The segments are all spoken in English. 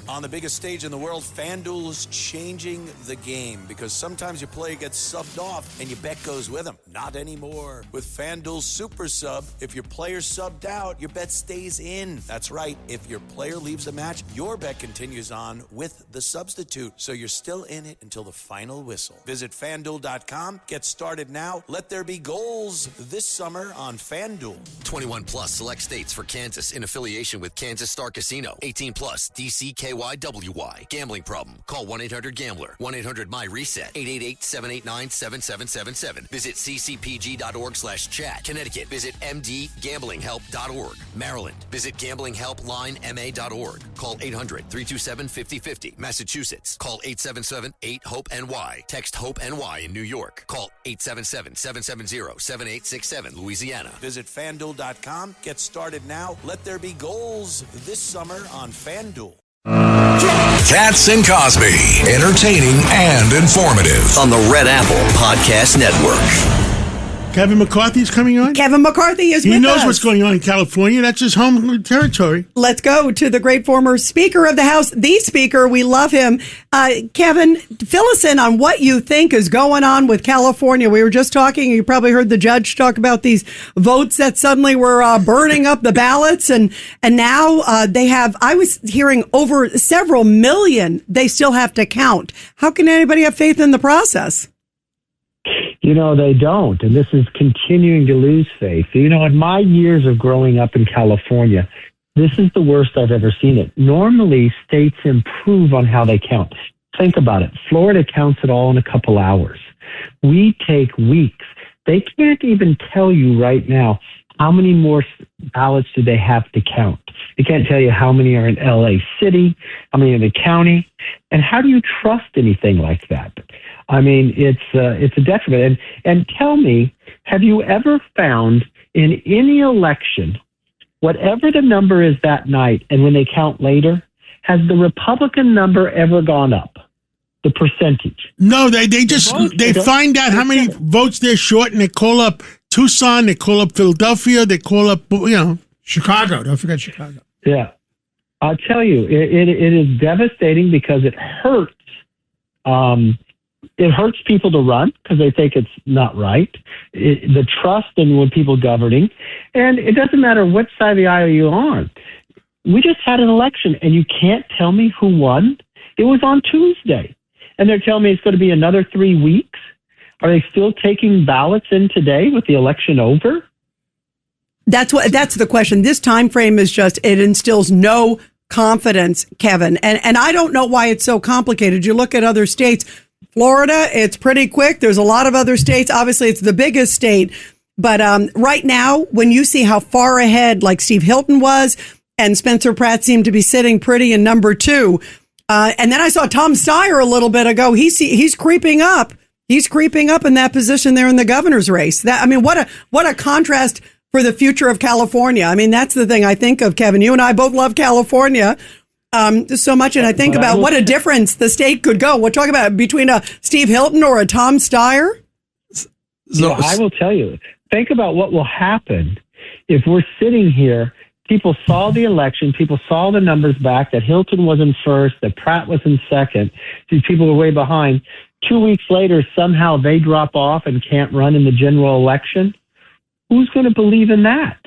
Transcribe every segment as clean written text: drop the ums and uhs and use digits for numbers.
On the biggest stage in the world, FanDuel is changing the game because sometimes your player gets subbed off and your bet goes with them. Not anymore. With FanDuel Super Sub, if your player's subbed out, your bet stays in. That's right. If your player leaves the match, your bet continues on with the substitute. So you're still in it until the final whistle. Visit FanDuel.com. Get started now. Let there be goals this summer on FanDuel. 21 plus select states for Kansas in affiliation with Kansas Star Casino. 18 plus DCKYWY. Gambling problem? Call 1-800-GAMBLER. 1-800-MY-RESET. 888-789-7777. Visit ccpg.org/chat. Connecticut. Visit mdgamblinghelp.org. Maryland. Visit gamblinghelplinema.org. Call 800-327-5050. Massachusetts. Call 877-8-HOPE-NY. Text HOPE-NY in New York. Call 877-770-7867. Louisiana. Visit FanDuel.com. Get started now. Let there be goals this summer on FanDuel. Katz and Cosby, entertaining and informative On the Red Apple Podcast Network. Kevin McCarthy's coming on? Kevin McCarthy is with us. He knows what's going on in California. That's his home territory. Let's go to the great former Speaker of the House, the Speaker. We love him. Kevin, fill us in on what you think is going on with California. We were just talking, you probably heard the judge talk about these votes that suddenly were burning up the ballots. And now they have, I was hearing over several million they still have to count. How can anybody have faith in the process? You know, they don't, and this is continuing to lose faith. You know, in my years of growing up in California, this is the worst I've ever seen it. Normally, states improve on how they count. Think about it. Florida counts it all in a couple hours. We take weeks. They can't even tell you right now how many more ballots do they have to count. They can't tell you how many are in L.A. City, how many in the county, and how do you trust anything like that? I mean, it's a detriment. And tell me, have you ever found in any election, whatever the number is that night, and when they count later, has the Republican number ever gone up? The percentage? No, they find out how many votes they're short, and they call up Tucson, they call up Philadelphia, they call up, Chicago. Don't forget Chicago. Yeah. I'll tell you, it is devastating because it hurts. It hurts people to run because they think it's not right. The trust in when people governing. And it doesn't matter what side of the aisle you're on. We just had an election, and you can't tell me who won. It was on Tuesday. And they're telling me it's going to be another 3 weeks. Are they still taking ballots in today with the election over? That's the question. This time frame is just, it instills no confidence, Kevin. And I don't know why it's so complicated. You look at other states, Florida, it's pretty quick. There's a lot of other states. Obviously, it's the biggest state. But right now, when you see how far ahead, like Steve Hilton was, and Spencer Pratt seemed to be sitting pretty in number 2. And then I saw Tom Steyer a little bit ago. He's creeping up. He's creeping up in that position there in the governor's race. What a contrast for the future of California. I mean, that's the thing I think of, Kevin. You and I both love California so much, and I think about what a difference the state could go. We're talking about between a Steve Hilton or a Tom Steyer. I will tell you, think about what will happen if we're sitting here. People saw the election. People saw the numbers back, that Hilton was in first, that Pratt was in second. These people were way behind. 2 weeks later, somehow they drop off and can't run in the general election. Who's going to believe in that?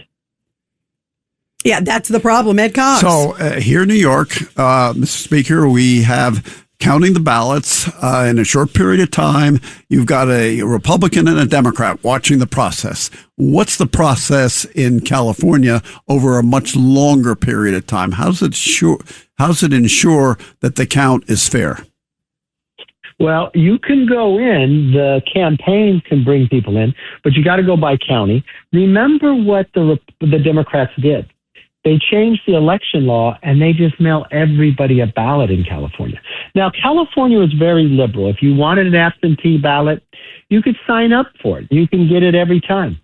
Yeah, that's the problem, Ed Cox. So here in New York, Mr. Speaker, we have counting the ballots in a short period of time. You've got a Republican and a Democrat watching the process. What's the process in California over a much longer period of time? How's it ensure that the count is fair? Well, you can go in, the campaigns can bring people in, but you got to go by county. Remember what the Democrats did. They changed the election law, and they just mail everybody a ballot in California. Now, California was very liberal. If you wanted an absentee ballot, you could sign up for it. You can get it every time.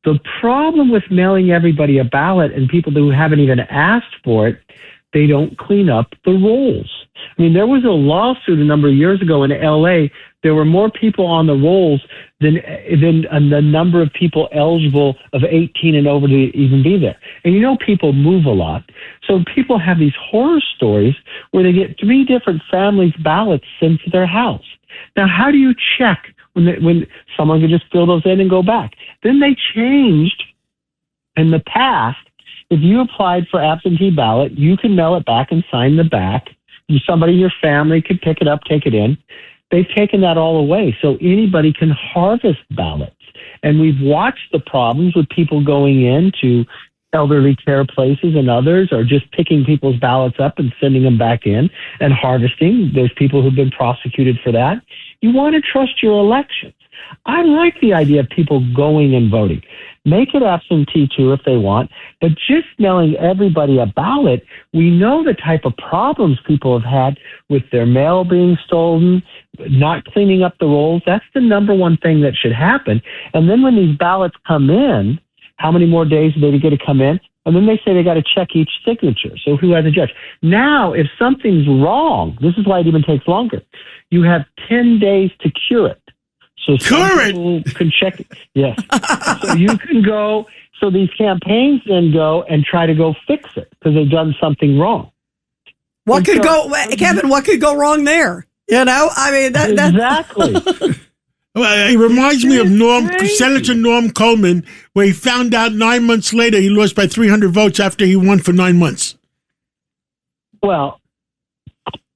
The problem with mailing everybody a ballot and people who haven't even asked for it, they don't clean up the rolls. I mean, there was a lawsuit a number of years ago in L.A. There were more people on the rolls than the number of people eligible of 18 and over to even be there. And you know, people move a lot. So people have these horror stories where they get 3 different families' ballots sent to their house. Now, how do you check when someone can just fill those in and go back? Then they changed in the past. If you applied for absentee ballot, you can mail it back and sign the back. Somebody in your family could pick it up, take it in. They've taken that all away, so anybody can harvest ballots. And we've watched the problems with people going into elderly care places and others, or just picking people's ballots up and sending them back in and harvesting. There's people who've been prosecuted for that. You want to trust your elections. I like the idea of people going and voting. Make it absentee too if they want, but just mailing everybody a ballot, we know the type of problems people have had with their mail being stolen, not cleaning up the rolls. That's the number one thing that should happen. And then when these ballots come in, how many more days do they get to come in? And then they say they got to check each signature. So who has a judge? Now, if something's wrong, this is why it even takes longer. You have 10 days to cure it. So people can check it. Yes. So you can go. So these campaigns then go and try to go fix it because they've done something wrong. Kevin, what could go wrong there? You know, I mean, exactly. Well, it reminds me of Senator Norm Coleman, where he found out 9 months later he lost by 300 votes after he won for 9 months. Well,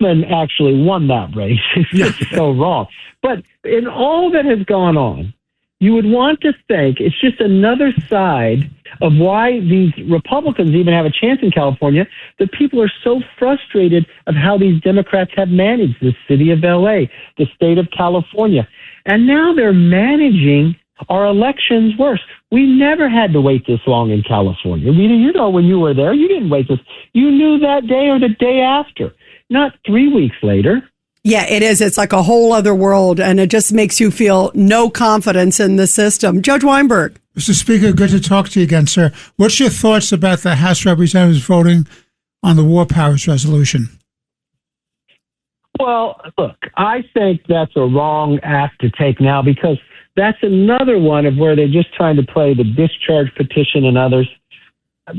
Coleman actually won that race. It's just so wrong. But in all that has gone on, you would want to think it's just another side of why these Republicans even have a chance in California, that people are so frustrated of how these Democrats have managed the city of L.A., the state of California. And now they're managing our elections worse. We never had to wait this long in California. You know, when you were there, you didn't wait this. You knew that day or the day after, not 3 weeks later. Yeah, it is. It's like a whole other world, and it just makes you feel no confidence in the system. Judge Weinberg. Mr. Speaker, good to talk to you again, sir. What's your thoughts about the House Representatives voting on the War Powers Resolution? Well, look, I think that's a wrong act to take now, because that's another one of where they're just trying to play the discharge petition and others.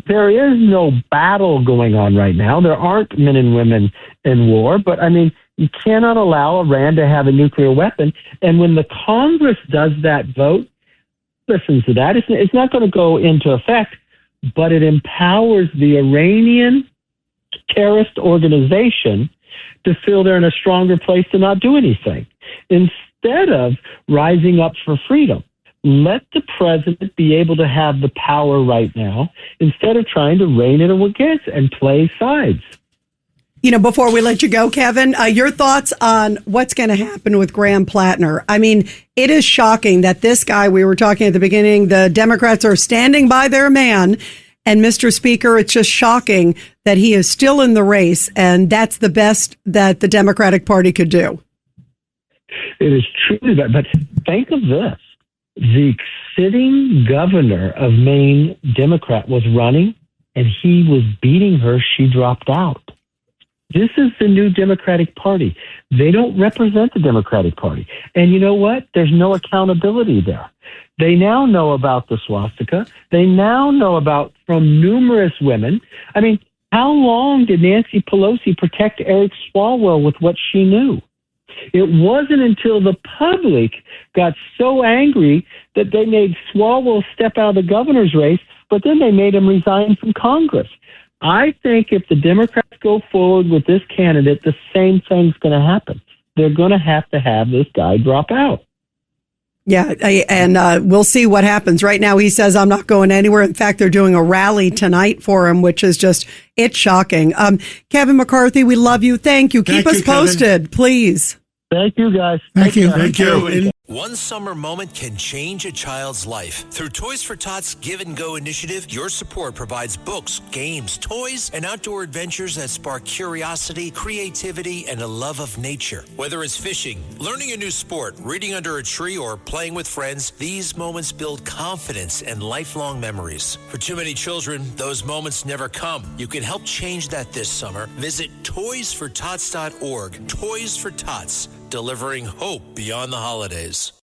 There is no battle going on right now. There aren't men and women in war, but I mean, you cannot allow Iran to have a nuclear weapon. And when the Congress does that vote, listens to that, it's not going to go into effect, but it empowers the Iranian terrorist organization to feel they're in a stronger place to not do anything. Instead of rising up for freedom, let the president be able to have the power right now instead of trying to rein it against and play sides. You know, before we let you go, Kevin, your thoughts on what's going to happen with Graham Plattner. I mean, it is shocking that this guy, we were talking at the beginning, the Democrats are standing by their man. And Mr. Speaker, it's just shocking that he is still in the race. And that's the best that the Democratic Party could do. It is truly that. But think of this. The sitting governor of Maine, Democrat, was running, and he was beating her. She dropped out. This is the new Democratic Party. They don't represent the Democratic Party. And you know what? There's no accountability there. They now know about the swastika. They now know about from numerous women. I mean, how long did Nancy Pelosi protect Eric Swalwell with what she knew? It wasn't until the public got so angry that they made Swalwell step out of the governor's race, but then they made him resign from Congress. I think if the Democrats go forward with this candidate, the same thing's going to happen. They're going to have this guy drop out. Yeah, and we'll see what happens. Right now, he says, I'm not going anywhere. In fact, they're doing a rally tonight for him, which is just, it's shocking. Kevin McCarthy, we love you. Thank you. Keep us posted, please. Thank you, guys. Thank you. Thank you. One summer moment can change a child's life. Through Toys for Tots Give and Go initiative, your support provides books, games, toys, and outdoor adventures that spark curiosity, creativity, and a love of nature. Whether it's fishing, learning a new sport, reading under a tree, or playing with friends, these moments build confidence and lifelong memories. For too many children, those moments never come. You can help change that this summer. Visit toysfortots.org. Toys for Tots, delivering hope beyond the holidays.